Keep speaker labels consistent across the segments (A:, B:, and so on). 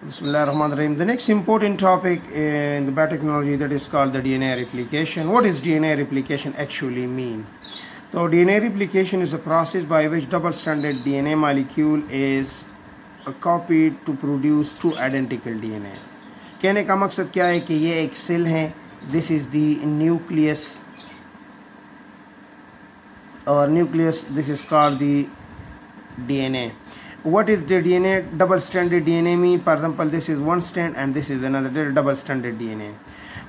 A: Bismillahirrahmanirrahim. The next important topic in the biotechnology, that is called the DNA replication. What does DNA replication actually mean? So DNA replication is a process by which double-stranded DNA molecule is copied to produce two identical DNA. कहने का मकसद क्या है कि ये एक cell है, this is the nucleus, or nucleus, this is called the DNA. What is the DNA? Double-stranded DNA mean, for example, this is one strand and this is another double-stranded DNA.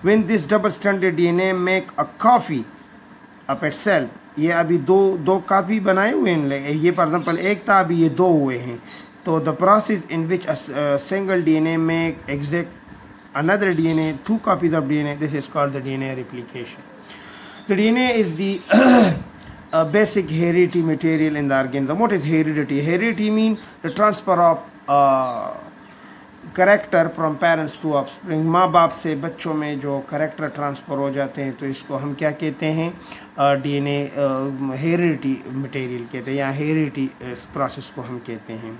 A: When this double-stranded DNA make a copy of itself, ये अभी दो copy बनाए हुए हैं, ये for example एक था, अभी ये दो हुए हैं, तो the process in which a single DNA make exact another DNA, two copies of DNA, this is called the DNA replication. The DNA is the basic heredity material in the organism. What is heredity? Heredity means the transfer of character from parents to offspring. माँ बाप से बच्चों में जो character transfer हो जाते हैं, तो इसको हम क्या कहते हैं? डीएनए हेरिडिटी मटेरियल कहते हैं, या हेरिडिटी इस प्रोसेस को हम कहते हैं.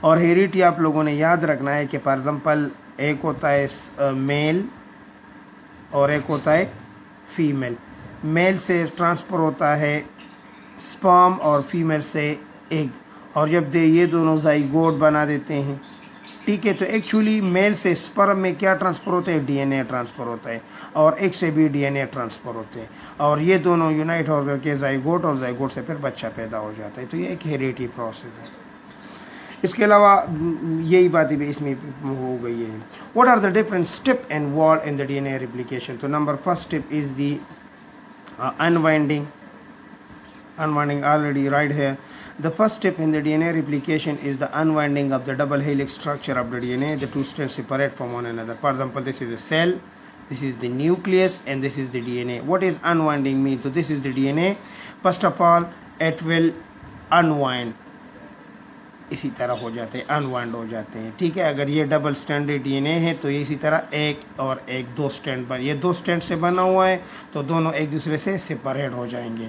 A: और हेरिडिटी आप लोगों ने याद रखना है कि फॉर एग्जांपल एक होता है मेल और एक होता है फीमेल. मेल से ट्रांसफ़र होता है स्पर्म और फीमेल से एग, और जब ये दोनों ज़ाइगोट बना देते हैं, ठीक है, तो एक्चुअली मेल से स्पर्म में क्या ट्रांसफ़र होता है? डीएनए ट्रांसफ़र होता है, और एग से भी डीएनए ट्रांसफ़र होते हैं, और ये दोनों यूनाइट हो करके ज़ाइगोट, और ज़ाइगोट से फिर बच्चा पैदा हो जाता है. तो ये एक हेरिडिटी प्रोसेस है. इसके अलावा यही बातें भी इसमें हो गई है. What are the different step involve in the DNA replication? तो number first step is the unwinding already right here. The first step in the DNA replication is the unwinding of the double helix structure of the DNA. The two strands separate from one another. For example, this is a cell, this is the nucleus, and this is the DNA. What is unwinding mean? So this is the DNA. First of all, it will unwind. इसी तरह हो जाते हैं, unwind हो जाते हैं, ठीक है. अगर ये डबल स्टैंडर्ड डीएनए है तो ये इसी तरह एक और एक दो स्टैंड बन, ये दो स्टैंड से बना हुआ है, तो दोनों एक दूसरे से सेपरेट हो जाएंगे,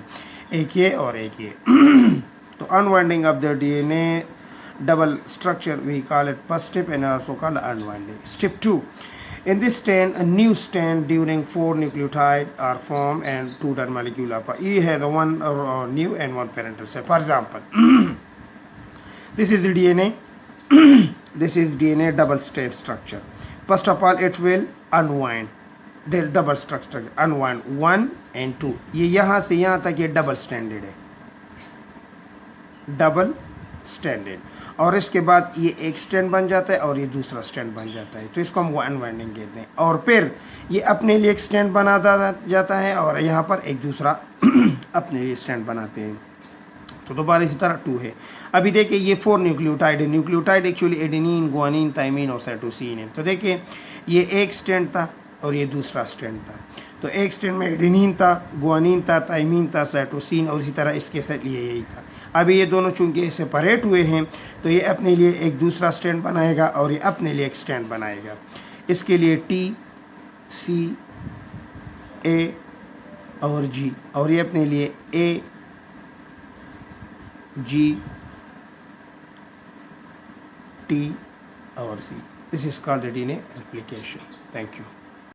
A: एक ये और एक ये. तो unwinding of the DNA double structure, we call it first step and also called unwinding. Step 2. In this strand, a new strand during 4 nucleotides are formed and 2 dead molecules are formed. E has one new and one parental cell. For example, this is the DNA. This is DNA double strand structure. First of all, it will unwind. Double structure unwind 1 and 2. ये यहाँ से यहाँ तक ये double standard है, double standard. और इसके बाद ये एक स्टैंड बन जाता है और ये दूसरा स्टैंड बन जाता है, तो इसको हम अनवाइंडिंग कहते हैं. और फिर ये अपने लिए एक स्टैंड बनाता जाता है और यहाँ पर एक दूसरा अपने लिए स्टैंड बनाते हैं. तो दोबारा इसी तरह 2 है. अभी देखिए ये 4 न्यूक्लियोटाइड है. Nucleotide actually adenine, guanine, thymine और साइटोसिन है. तो देखिए ये एक स्टैंड था और ये दूसरा स्टैंड था. तो एक स्टैंड में एडेनिन था, गुआनिन था, थाइमिन था, साइटोसिन, और इसी तरह इसके साथ लिए यही था. अभी ये दोनों चूंकि सेपरेट हुए हैं, तो ये अपने लिए एक दूसरा स्टैंड बनाएगा और ये अपने लिए एक स्टैंड बनाएगा. इसके लिए टी, सी, ए और जी, और ये अपने लिए ए, जी, टी और C. This is called the DNA replication. Thank you.